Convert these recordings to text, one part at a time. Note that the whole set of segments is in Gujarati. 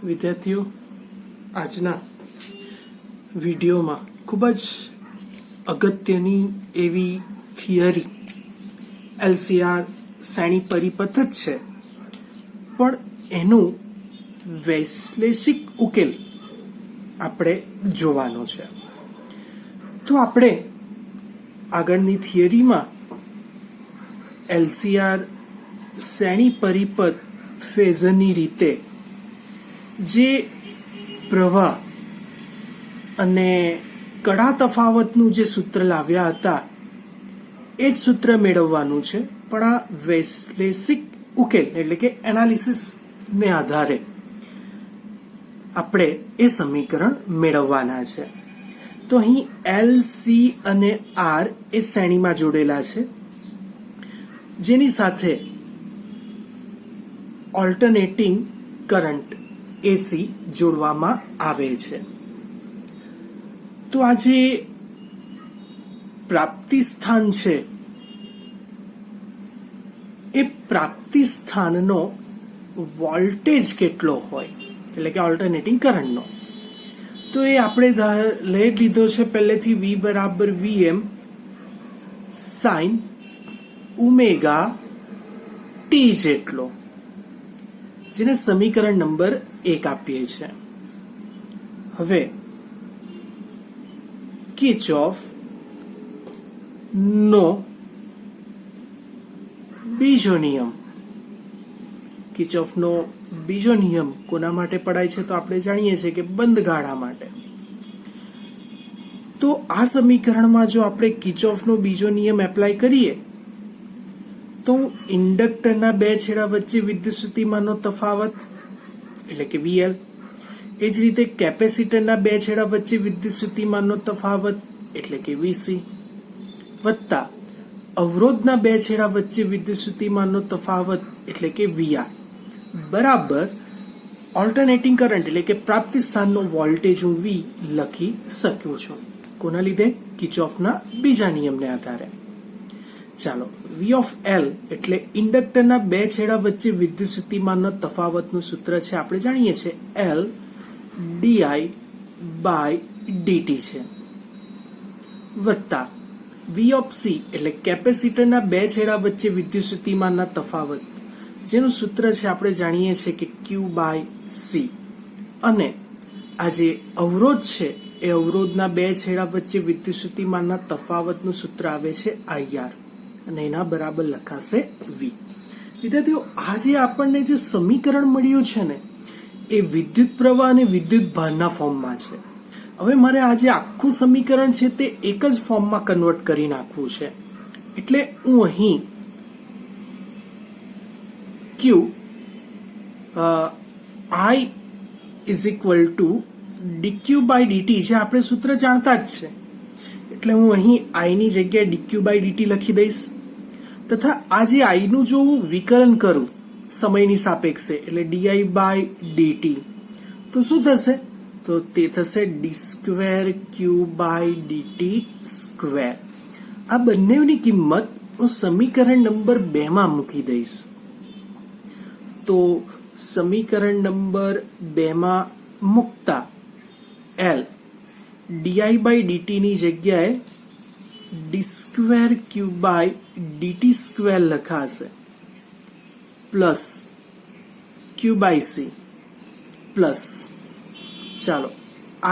વિદ્યાર્થીઓ, આજના વિડીયોમાં ખૂબ જ અગત્યની એવી થિયરી એલસીઆર શ્રેણી પરિપથ જ છે, પણ એનું વૈશ્લેષિક ઉકેલ આપણે જોવાનો છે. તો આપણે આગળની થિયરીમાં એલસીઆર શ્રેણી પરિપથ ફેઝરની રીતે જે પ્રવાહ અને કડા તફાવતનું જે સૂત્ર લાવ્યા હતા એ જ સૂત્ર મેળવવાનું છે, પણ આ વૈશ્લેષિક ઉકેલ એટલે કે એનાલિસિસને આધારે આપણે એ સમીકરણ મેળવવાના છે. તો અહીં એલ, સી અને આર એ શ્રેણીમાં જોડેલા છે, જેની સાથે ઓલ્ટરનેટિંગ કરંટ એસી જોડવામાં આવે છે. તો આ જે પ્રાપ્તિ સ્થાન છે એ પ્રાપ્તિ સ્થાનનો વોલ્ટેજ કેટલો હોય એટલે કે ઓલ્ટરનેટિંગ કરંટનો, તો એ આપણે લઈ લીધો છે પહેલેથી V બરાબર VM સાઇન ઓમેગા ટી જેટલો, જેને સમીકરણ નંબર 1 આપીએ છીએ. હવે કિર્ચોફ નો બીજો નિયમ, કિર્ચોફનો બીજો નિયમ કોના માટે પડાય છે? તો આપણે જાણીએ છીએ કે બંધ ગાળા માટે. તો આ સમીકરણમાં જો આપણે કિર્ચોફનો બીજો નિયમ એપ્લાય કરીએ તો ઇન્ડક્ટરના બે છેડા વચ્ચે વિદ્યુતસ્થિતિમાનનો તફાવત એટલે કે VL, એ જ રીતે કેપેસિટરના બે છેડા વચ્ચે વિદ્યુતસ્થિતિમાનનો તફાવત એટલે કે VC, વત્તા અવરોધના બે છેડા વચ્ચે વિદ્યુતસ્થિતિમાનનો તફાવત એટલે કે VR બરાબર ઓલ્ટરનેટિંગ કરંટ એટલે કે પ્રાપ્તિ સ્થાનનો વોલ્ટેજ હું V લખી શકું છું. કોના લીધે? કિર્ચોફના બીજા નિયમને આધારે. ચાલો, V of L એટલે ઇન્ડક્ટરના બે છેડા વચ્ચે વિદ્યુતસ્થિતિમાનના તફાવતનું સૂત્ર છે, આપણે જાણીએ છીએ L di by dt છે, વત્તા V of C એટલે કેપેસિટરના બે છેડા વચ્ચે વિદ્યુતસ્થિતિમાનના તફાવત, જેનું સૂત્ર છે આપણે જાણીએ છીએ કે Q by C, અને આ જે અવરોધ છે એ અવરોધના બે છેડા વચ્ચે વિદ્યુતસ્થિતિમાનના તફાવતનું સૂત્ર આવે છે IR, અને એના બરાબર લખાશે V. વિદ્યાર્થીઓ, આ જે આપણને જે સમીકરણ મળ્યું છે ને એ વિદ્યુત પ્રવાહ અને વિદ્યુત ભારના ફોર્મમાં છે. હવે મારે આ જે આખું સમીકરણ છે તે એક જ ફોર્મમાં કન્વર્ટ કરી નાખવું છે, એટલે હું અહીં Q I is equal to dq by dt જે આપણે સૂત્ર જાણતા જ છે, એટલે હું અહીં I ની જગ્યાએ dq by dt લખી દઈશ, તથા આ જે I નું જો હું વિકલન કરું સમયની સાપેક્ષે એટલે di by dt, તો શું થશે? તો તે થશે d square q by dt square. આ બંનેની કિંમત હું સમીકરણ નંબર 2 માં મૂકી દઈશ. તો સમીકરણ નંબર 2 માં મૂકતા L di by dt ની જગ્યાએ d square q by dt square લખાશે, plus q by c plus, ચાલો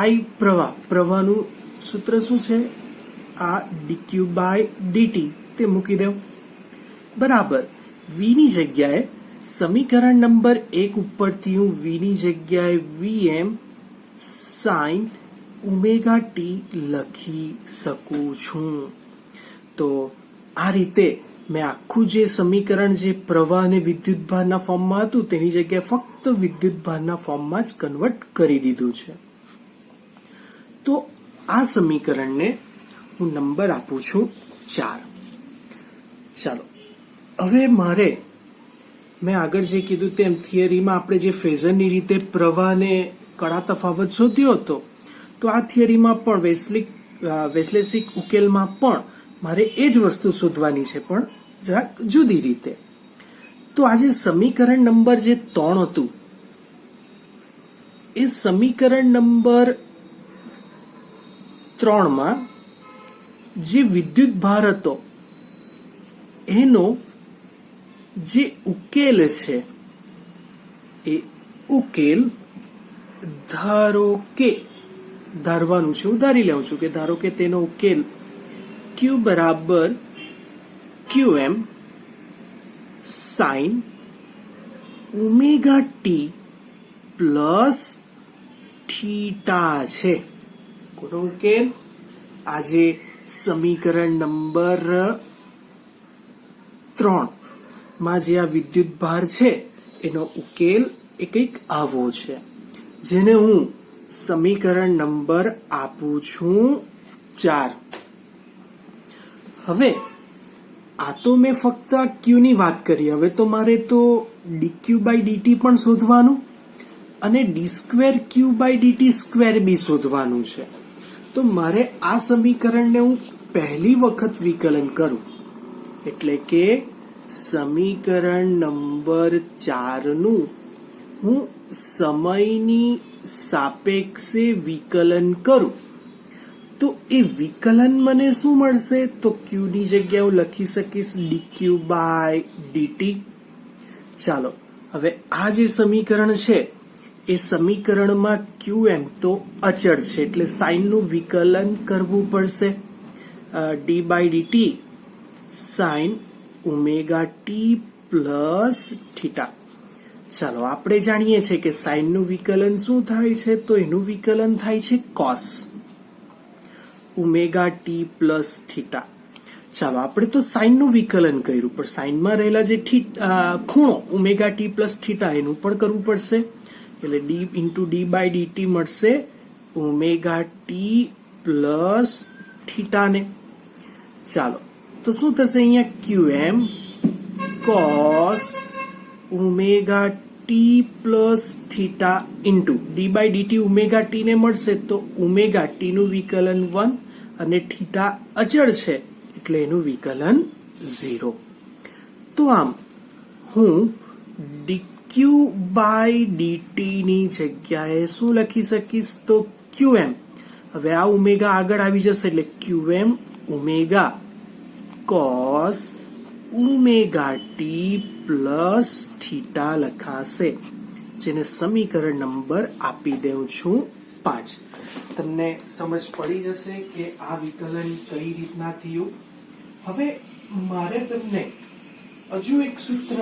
I પ્રવાહનું સૂત્ર શું છે? આ dq by dt તે મૂકી દેવ, બરાબર V ની જગ્યાએ સમીકરણ નંબર 1 ઉપરથી હું V ની જગ્યાએ VM સાઇન ઓમેગા ટી લખી શકું છું. તો આ રીતે મેં આખું જે સમીકરણ જે પ્રવાહ અને વિદ્યુતભારના ફોર્મમાં હતું તેની જગ્યાએ ફક્ત વિદ્યુતભારના ફોર્મમાં જ કન્વર્ટ કરી દીધું છે. તો આ સમીકરણને હું નંબર આપું છું 4. ચાલો, હવે મારે મેં આગળ જે કીધું તેમ થિયરીમાં આપણે જે ફેઝરની રીતે પ્રવાહ અને કડા તફાવત શોધ્યો હતો, તો આ થિયરીમાં પણ વૈશ્લેષિક ઉકેલમાં પણ મારે એ જ વસ્તુ શોધવાની છે, પણ જરાક જુદી રીતે. તો આજે સમીકરણ નંબર જે 3 હતું એ સમીકરણ નંબર 3 માં જે વિદ્યુત ભાર હતો એનો જે ઉકેલ છે એ ઉકેલ ધારવાનું છે, હું ધારી લઉં છું કે ધારો કે તેનો ઉકેલ Q બરાબર QM sine omega T plus theta છે. કોનો ઉકેલ? આજે સમીકરણ નંબર 3 માં જે આ વિદ્યુત ભાર છે એનો ઉકેલ એ કંઈક આવો છે, જેને હું સમીકરણ નંબર આપું છું 4. હવે આ તો મેં ફક્ત આ Q ની વાત કરી. હવે તો મારે તો dq બાય dt પણ શોધવાનું અને d2q બાય dt સ્ક્વેર બી શોધવાનું છે. તો મારે આ સમીકરણને હું પહેલી વખત વિકલન કરું એટલે કે સમીકરણ નંબર 4 નું હું સમયની સાપેક્ષે વિકલન કરું તો એ વિકલન મને શું મળશે? તો q ની જગ્યાએ હું લખી શકીશ dq બાય dt. ચાલો હવે આ જે સમીકરણ છે એ સમીકરણમાં qm તો અચળ છે એટલે સાઇનનું વિકલન કરવું પડશે. d by dt sine omega T plus theta. ચાલો આપણે જાણીએ છીએ કે સાઇનનું વિકલન શું થાય છે? તો એનું વિકલન થાય છે cos omega T plus theta. ચાલો આપણે તો સાઇનનું વિકલન કર્યું, પણ સાઇનમાં રહેલા જે ખૂણો ઓમેગા ટી પ્લસ થીટા એનું પણ કરવું પડશે. એટલે d into d by dt મળશે ઓમેગા ટી પ્લસ થીટાને. ચાલો તો શું થશે? અહીંયા QM cos omega T plus theta into d by dt omega t ને મળશે તો ઓમેગા ટી નું વિકલન 1 અને થીટા અચળ છે એટલે એનું વિકલન 0. તો આમ હું dq બાય dt ની જગ્યાએ શું લખી શકીશ? તો QM. હવે આ ઓમેગા આગળ આવી જશે એટલે QM omega cos omega T plus theta લખાશે, જેને સમીકરણ નંબર આપી દઉં છું 5. તમને સમજ પડી જશે કે આ વિકલન કઈ રીતના થયું. હવે મારે તમને હજુ એક સૂત્ર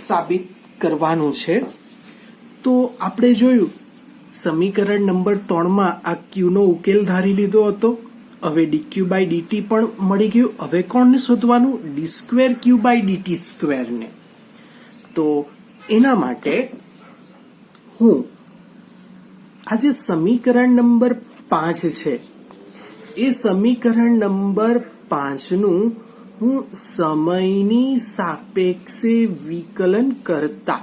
સાબિત કરવાનું છે. તો આપણે જોયું સમીકરણ નંબર 3 માં આ q નો ઉકેલ ધારી લીધો હતો. હવે dq બાય dt પણ મળી ગયું. હવે કોણને શોધવાનું? d2q બાય dt સ્ક્વેર ને. તો એના માટે હું આ જે સમીકરણ નંબર 5 છે એ સમીકરણ નંબર 5 નું હું સમયની સાપેક્ષે વિકલન કરતા,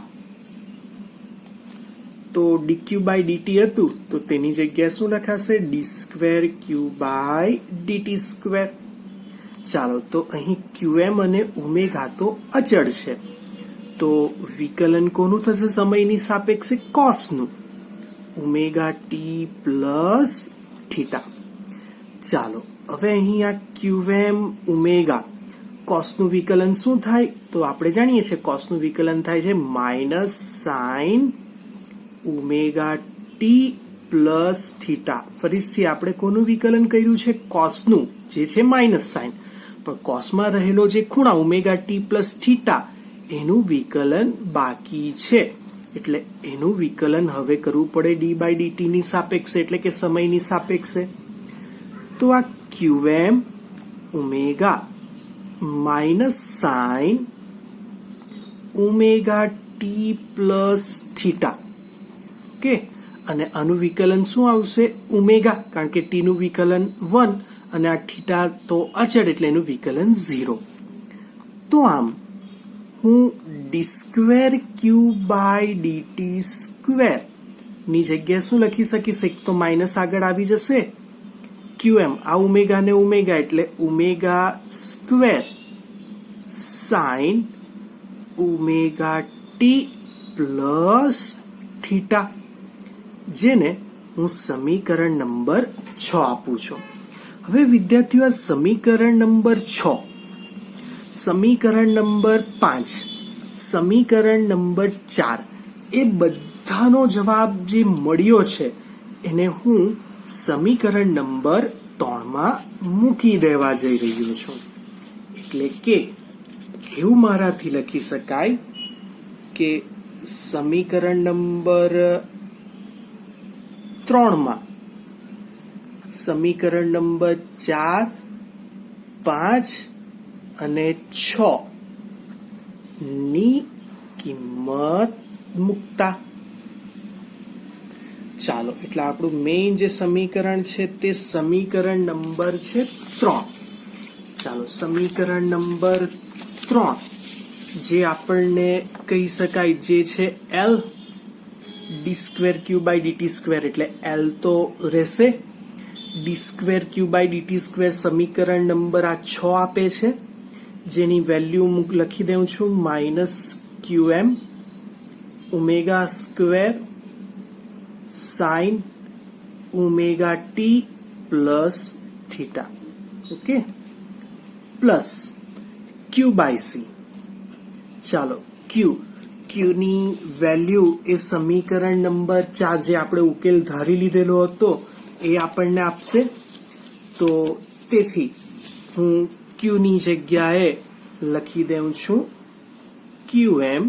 તો dq બાય dt હતું તો તેની જગ્યાએ શું લખાશે? d2q by dt square. ચાલો તો અહીં qm અને ઓમેગા તો અચળ છે, તો વિકલન કોનું થશે? સમયની સાપેક્ષે કોસનું ઓમેગા ટી પ્લસ થીટા. ચાલો હવે અહીં આ qm ઓમેગા કોસનું વિકલન શું થાય? તો આપણે જાણીએ છીએ કોસનું વિકલન થાય છે minus sign omega T plus theta. ફરીથી આપણે કોનું વિકલન કર્યું છે? કોસનું, જે છે માઇનસ સાઇન, પણ કોસમાં રહેલો જે ખૂણા ઓમેગા ટી પ્લસ થીટા એનું વિકલન બાકી છે એટલે એનું વિકલન હવે કરવું પડે ડી બાય ડીટી ની સાપેક્ષે એટલે કે સમયની સાપેક્ષે. તો આ QM omega minus sign omega T plus theta. Okay, અને આનું વિકલન શું આવશે? ઓમેગા, કારણ કે ટી નું વિકલન 1 અને આ થીટા તો અચળ એટલે એનું વિકલન 0. તો આમ હું d2q બાય dt સ્ક્વેર ની જગ્યાએ શું લખી શકીશ? એક તો માઇનસ આગળ આવી જશે, QM આ ઓમેગા ને ઓમેગા એટલે omega square sine omega T plus theta. જેને હું સમીકરણ નંબર 6 આપું છું. હવે વિદ્યાર્થીઓ, આ સમીકરણ નંબર 6, સમીકરણ નંબર 5, સમીકરણ નંબર 4 એ બધાનો જવાબ જે મળ્યો છે એને હું સમીકરણ નંબર 3 માં મૂકી દેવા જઈ રહ્યો છું. એટલે કે એવું મારાથી લખી શકાય કે સમીકરણ નંબર 3 માં સમીકરણ નંબર 4, 5 અને 6 ની કિંમત મૂકતા. ચાલો, એટલે આપણું મેઇન જે સમીકરણ છે તે સમીકરણ નંબર છે 3. ચાલો, સમીકરણ નંબર 3 જે આપણને કહી શકાય જે છે L d2q by dt2, એટલે L તો રહેશે. d2q by dt2 સમીકરણ નંબર આ 6 આપે છે, જેની વેલ્યુ લખી દઉં છું -qm omega square sine omega T plus theta. Okay, plus q by c. ચાલો, q ની વેલ્યુ એ સમીકરણ નંબર 4 જે આપણે ઉકેલ ધારી લીધેલો હતો એ આપણને આપશે. તો તેથી હું q ની જગ્યાએ લખી દઉં છું qm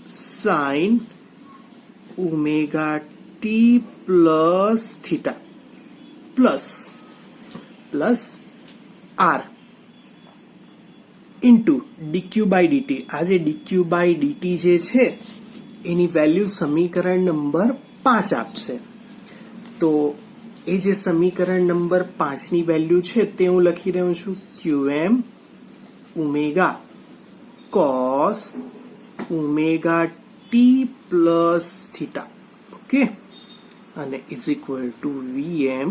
sine omega T plus theta plus r into dq by dt. આ જે dq બાય dt જે છે એની વેલ્યુ સમીકરણ નંબર 5 આપશે. તો એ જે સમીકરણ નંબર 5 ની વેલ્યુ છે તે હું લખી દઉં છું qm omega cos omega T plus theta. Okay, અને is equal to vm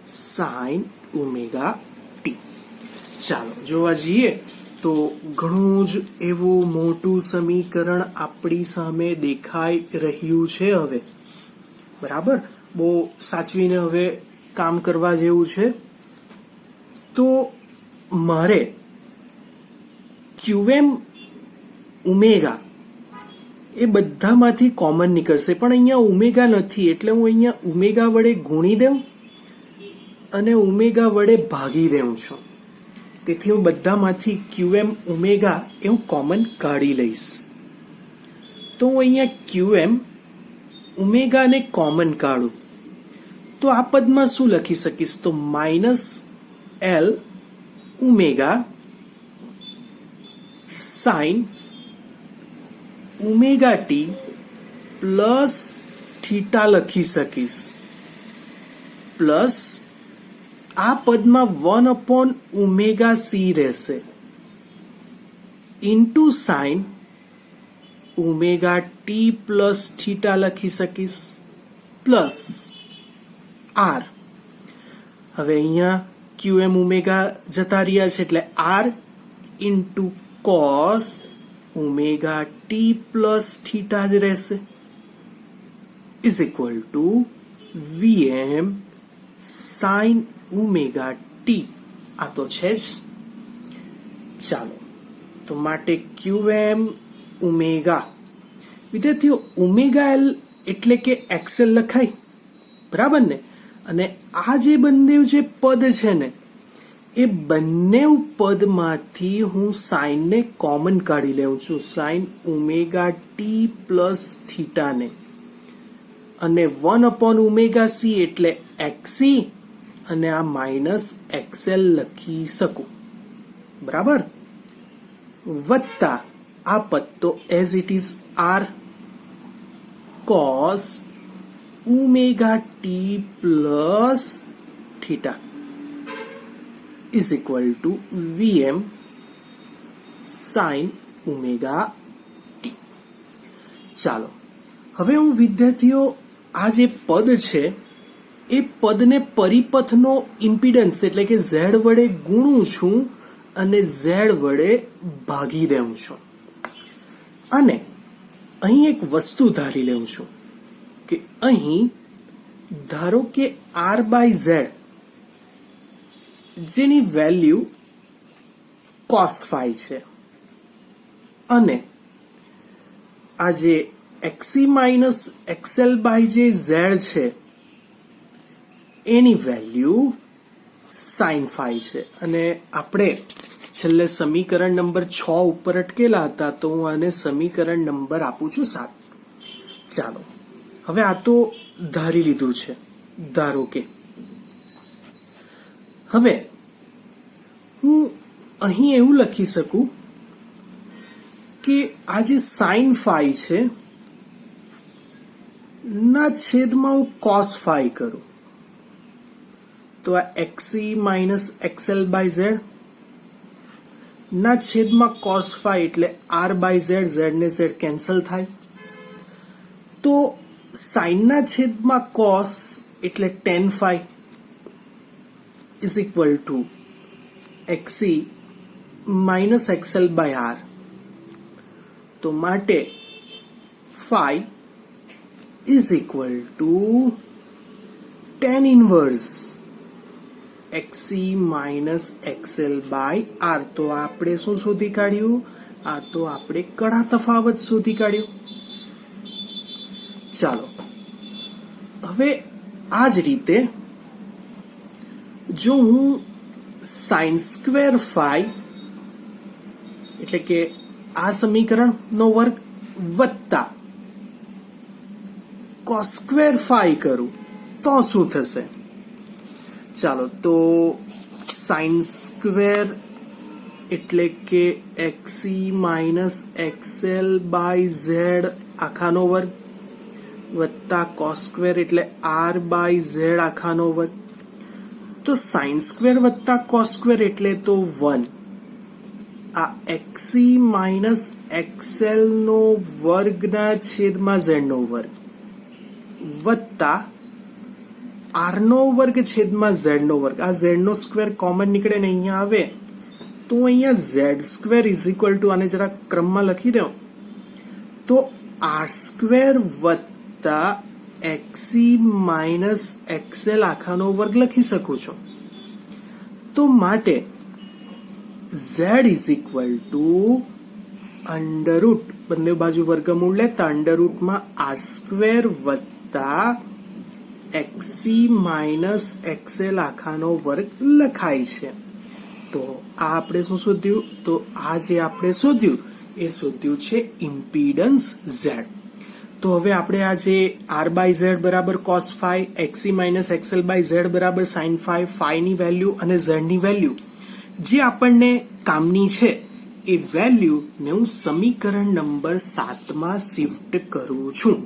sine omega t. ચાલો, જોવા જઈએ તો ઘણું જ એવું મોટું સમીકરણ આપણી સામે દેખાઈ રહ્યું છે. હવે બરાબર, બહુ સાચવીને હવે કામ કરવા જેવું છે. તો મારે qm ઓમેગા એ બધામાંથી કોમન નીકળશે, પણ અહીંયા ઓમેગા નથી, એટલે હું અહીંયા ઓમેગા વડે ગુણી દઉં અને ઓમેગા વડે ભાગી દઉં છું. તેથી હું બધામાંથી qm ઓમેગા એ હું કોમન કાઢી લઈશ. તો હું અહીંયા qm ઓમેગાને કોમન કાઢું તો આ પદમાં શું લખી શકીશ? તો -l omega sign omega T plus theta લખી શકીશ. પ્લસ આ પદમાં 1/ωc રહેશે into sine omega T plus theta લખી શકીશ પ્લસ r. હવે અહીંયા qm ઓમેગા જતા રહ્યા છે એટલે r into cos omega T plus theta જ રહેશે is equal to vm sine omega T. આ તો છે જ. ચાલો, તો માટે qm ઓમેગા, વિદ્યાર્થીઓ ઓમેગા એલ એટલે કે એક્સએલ લખાય, બરાબર ને? અને આ જે બંને જે પદ છે ને એ બંને પદમાંથી હું સાઇનને કોમન કાઢી લઉં છું, સાઇન ઓમેગા ટી પ્લસ થીટાને, અને 1/ωc એટલે xc અને આ માઇનસ એક્સએલ લખી શકું, બરાબર? વત્તા આ પદ તો as it is r cos omega T plus theta is equal to vm sine omega t. ચાલો, હવે હું વિદ્યાર્થીઓ આ જે પદ છે એ પદને પરિપથનો ઇમ્પિડન્સ એટલે કે z વડે ગુણું છું અને z વડે ભાગી દઉં છું, અને અહીં એક વસ્તુ ધારી લઉં છું કે અહીં ધારો કે આર બાય ઝેડ જેની વેલ્યુ કોસ ફાઈ છે અને આ જે એક્સી માઇનસ એક્સએલ બાય જે ઝેડ છે એની વેલ્યુ સાઇન ફાઈ છે. અને આપણે છેલ્લે સમીકરણ નંબર 6 ઉપર અટકેલા હતા, તો હું આને સમીકરણ નંબર આપું છું 7. ચાલો હવે આ તો ધારી લીધું છે. ધારો કે હવે હું અહીં એવું લખી શકું કે આ જે સાઇન ફાઈ છે ના છેદમાં હું કોસ ફાઈ કરું તો આ XE minus XL by Z ના છેદમાં કોસ ફાઈ એટલે આર બાય ઝેડ, ઝેડ ને ઝેડ કેન્સલ થાય તો સાઇનના છેદમાં કોસ એટલે tan phi is equal to XE minus XL by R. તો માટે phi is equal to tan inverse XE minus XL by R. તો આપણે શું શોધી કાઢ્યું? આ તો આપણે કડા તફાવત શોધી કાઢ્યું. ચાલો હવે આ જ રીતે જો હું સાઇન સ્ક્વેર ફાઈ એટલે કે આ સમીકરણ નો વર્ગ વત્તા કોસ સ્ક્વેર ફાઈ કરું તો શું થશે? ચાલો તો સાઇન સ્ક્વેર એટલે કે એક્સી માઇનસ એક્સએલ બાય ઝેડ આખાનો વર્ગ વત્તા કોસ સ્ક્વેર એટલે આર બાય ઝેડ આખાનો વર્ગ. તો સાઇન સ્ક્વેર વત્તા કોસ સ્ક્વેર એટલે તો 1. આ એક્સી માઇનસ એક્સએલ નો વર્ગના છેદમાં ઝેડ નો વર્ગ વત્તા આર નો વર્ગ છેદમાં ઝેડ નો વર્ગ. આ ઝેડ નો સ્ક્વેર કોમન નીકળે ને અહીંયા આવે તો અહીંયા Z square is equal two આને જરા ક્રમમાં લખી દઉં તો આર સ્ક્વેર વત્તા એક્સી માઇનસ એક્સએલ આખાનો વર્ગ લખી શકું છું. તો માટે Z is equal two under root બંને બાજુ વર્ગમૂળ લેતા અંડરરૂટમાં આર સ્ક્વેર વત્તા એક્સી માઇનસ એક્સએલ આખાનો વર્ગ લખાય છે. તો આ આપણે શું શોધ્યું? તો આ જે આપણે શોધ્યું એ શોધ્યું છે ઇમ્પીડન્સ ઝેડ. તો હવે આપણે આ જે આર બાય ઝેડ બરાબર cos phi, XE minus XL by Z બરાબર સાઇન ફાઈ, ફાઈની વેલ્યુ અને ઝેડની વેલ્યુ જે આપણને કામની છે એ વેલ્યુ ને હું સમીકરણ નંબર 7 માં શિફ્ટ કરું છું.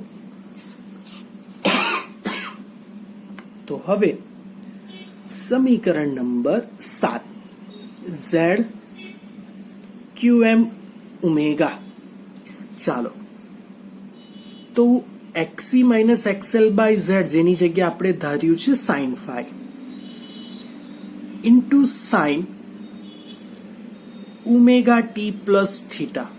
તો હવે સમીકરણ નંબર 7 ઝેડ ક્યુએમ ઓમેગા. ચાલો તો XE minus XL by Z જેની જગ્યાએ આપણે ધાર્યું છે sine phi into sine omega T plus theta.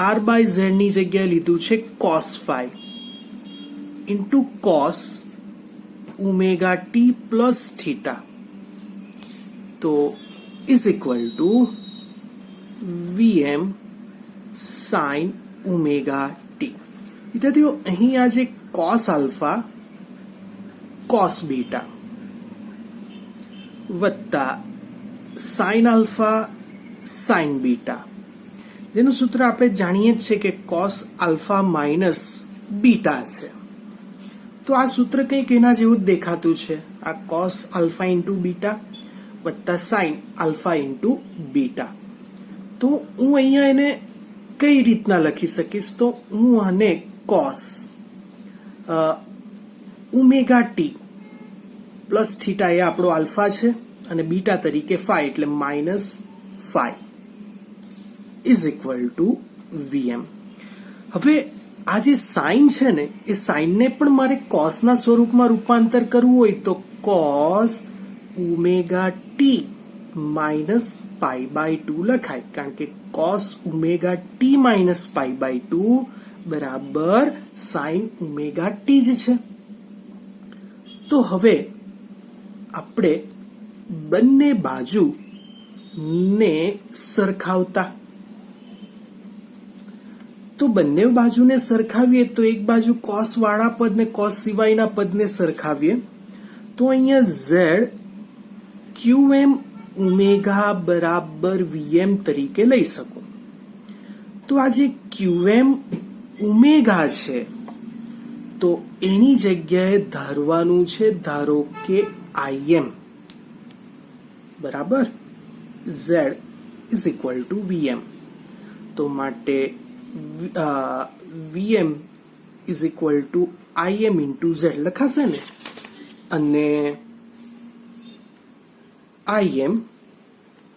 R by Z ની જગ્યાએ લીધું છે cos phi into cos omega T plus theta. તો is equal to VM sine omega T. વિદ્યાર્થીઓ અહીં આ જે કોસ આલ્ફા કોસ બીટા વત્તા સાઇન આલ્ફા સાઇન બીટા જેનું સૂત્ર આપણે જાણીએ જ છે કે કોસ આલ્ફા માઇનસ બીટા છે. તો આ સૂત્ર કંઈક એના જેવું જ દેખાતું છે. આ કોસ આલ્ફા ઇન્ટુ બીટા વત્તા સાઇન આલ્ફા ઇન્ટુ બીટા. તો હું અહીંયા એને કઈ રીતના લખી શકીશ? તો હું આને cos omega T plus theta એ આપણો આલ્ફા છે અને બીટા તરીકે ફાઈ એટલે minus phi is equal to VM. હવે આ જે સાઇન છે ને એ સાઇનને પણ મારે કોસના સ્વરૂપમાં રૂપાંતર કરવું હોય તો cos omega T minus pi by 2 લખાય, કારણ કે cos omega T minus pi by 2 બરાબર સાઇન ઓમેગા ટી જ છે. તો હવે આપણે બંને બાજુ ને સરખાવતા, તો બંને બાજુને સરખાવીએ તો એક બાજુ કોસ વાળા પદ ને કોસ સિવાયના પદને સરખાવીએ તો અહીંયા ઝેડ QM ઓમેગા બરાબર VM તરીકે લઈ શકું. તો આ જે QM ઓમેગા છે તો એની જગ્યાએ ધારવાનું છે, ધારો કે IM બરાબર Z is equal to VM. તો માટે VM is equal to IM into Z લખાશે ને, અને IM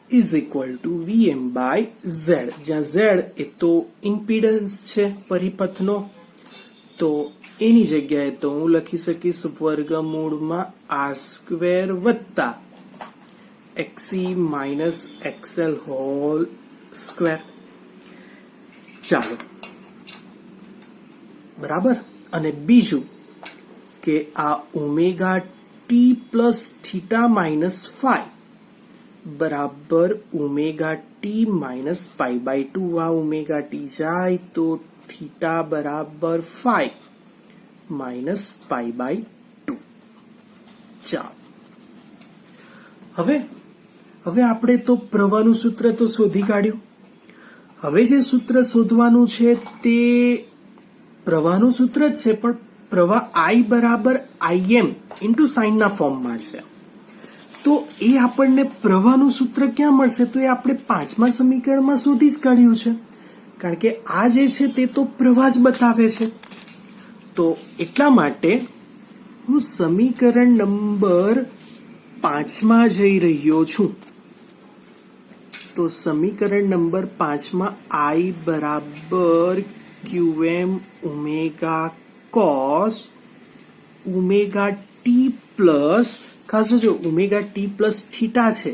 is equal to VM by Z, જ્યાં Z એ તો ઇમ્પિડન્સ છે પરિપથનો, તો એની જગ્યાએ તો હું લખી શકીશ વર્ગમૂળમાં R² વત્તા XE minus XL whole square. ચાલો બરાબર. અને બીજું કે આ omega T plus theta minus phi બરાબર omega T minus pi by 2. આ ઓમેગા ટી જાય તો થીટા બરાબર ફાઈ માઇનસ પાઈ બાય 2. ચાલો હવે આપણે તો પ્રવાહનું સૂત્ર તો શોધી કાઢ્યું. હવે જે સૂત્ર શોધવાનું છે તે પ્રવાહનું સૂત્ર જ છે, પણ પ્રવાહ I બરાબર IM ઇન્ટુ સાઇનના ફોર્મમાં છે. તો એ આપણને પ્રવાહનું સૂત્ર ક્યાં મળશે? તો એ આપણે 5મા સમીકરણમાં શોધી જ કાઢ્યું છે, કારણ કે આ જે છે તે તો પ્રવાહ જ બતાવે છે. તો એટલા માટે હું સમીકરણ નંબર 5માં જઈ રહ્યો છું. તો સમીકરણ નંબર 5માં I બરાબર QM omega cos omega T plus, ખાસ જો ઓમેગા ટી પ્લસ થીટા છે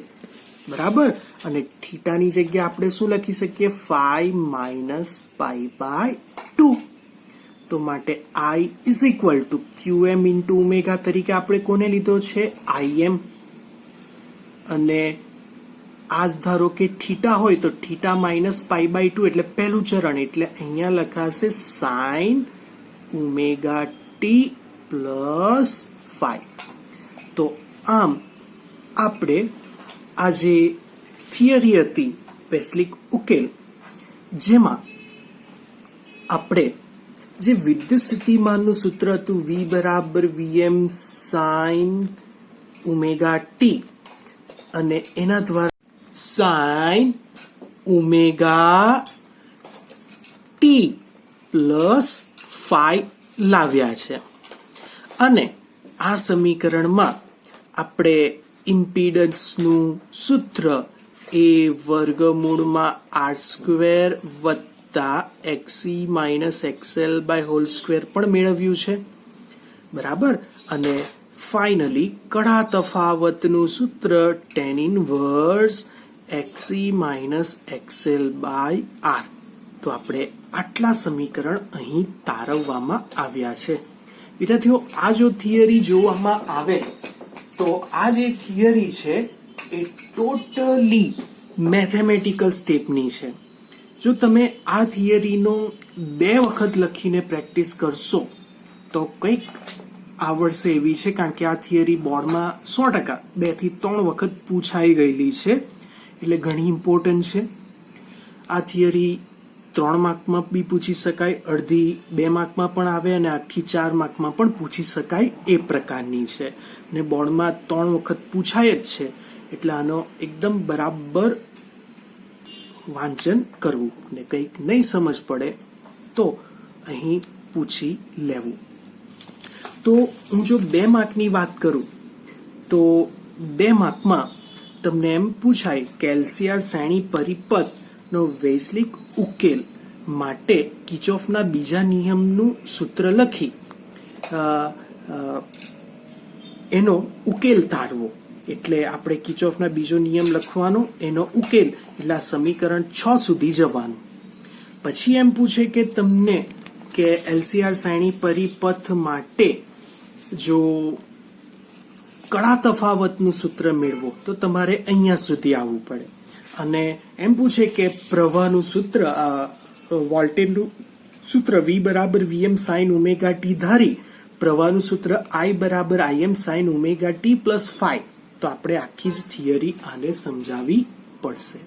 બરાબર, અને થીટાની જગ્યાએ આપણે શું લખી શકીએ? Phi minus pi by 2. તો માટે I is equal to QM into omega તરીકે આપણે કોને લીધો છે? IM. અને આ ધારો કે થીટા હોય તો થીટા માઇનસ પાઈ બાય 2 એટલે પહેલું ચરણ, એટલે અહીંયા લખાશે sine omega T plus phi. તો આમ આપણે આ જે થિયરી હતી વેસલિક ઉકેલ, જેમાં આપણે જે વિદ્યુત સ્થિતિમાનનું સૂત્ર હતું V બરાબર VM સાઇન ઓમેગા ટી, અને એના દ્વારા sine omega T plus phi લાવ્યા છે. અને આ સમીકરણમાં આપણે ઇમ્પિડન્સનું સૂત્ર એ વર્ગમૂળમાં R² વત્તા XE માઇનસ XL બાય હોલ સ્ક્વેર પણ મેળવ્યું છે બરાબર. અને ફાઇનલી કડા તફાવતનું સૂત્ર tan inverse XE minus XL by R. તો આપણે આટલા સમીકરણ અહીં તારવવામાં આવ્યા છે. વિદ્યાર્થીઓ, આ જો થિયરી જોવામાં આવે તો આ જે થિયરી છે એ ટોટલી મેથેમેટિકલ સ્ટેપની છે. જો તમે આ થિયરીનો 2 વખત લખીને પ્રેક્ટિસ કરશો તો કંઈક આવડશે એવી છે, કારણ કે આ થિયરી બોર્ડમાં 100% 2 થી 3 વખત પૂછાઈ ગયેલી છે, એટલે ઘણી ઇમ્પોર્ટન્ટ છે. આ થિયરી 3 માર્કમાં બી પૂછી શકાય, અડધી 2 માર્કમાં પણ આવે, અને આખી 4 માર્કમાં પણ પૂછી શકાય એ પ્રકારની છે. ને બોર્ડમાં 3 વખત પૂછાય જ છે, એટલે આનો એકદમ બરાબર વાંચન કરવું, ને કંઈક નહીં સમજ પડે તો અહીં પૂછી લેવું. તો હું જો 2 માર્કની વાત કરું તો 2 માર્કમાં તમને એમ પૂછાય કેલ્સિયા શ્રેણી પરિપથનો વૈશ્વિક ઉકેલ માટે કિર્ચોફના બીજા નિયમનું સૂત્ર લખી એનો ઉકેલ તારવો. એટલે આપણે કિર્ચોફના બીજો નિયમ લખવાનો, એનો ઉકેલ એટલે આ સમીકરણ 6 સુધી જવાનું. પછી એમ પૂછે કે તમને કે એલસીઆર શ્રેણી પરિપથ માટે જો કડા તફાવતનું સૂત્ર મેળવો તો તમારે અહીંયા સુધી આવવું પડે અને એમ પૂછે કે પ્રવાહનું સૂત્ર વોલ્ટેજનું સૂત્ર V બરાબર Vm sin ઓમેગા t ધારી પ્રવાહનું સૂત્ર I બરાબર Im sin omega t plus 5 તો આપણે આખી જ થિયરી આને સમજાવવી પડશે.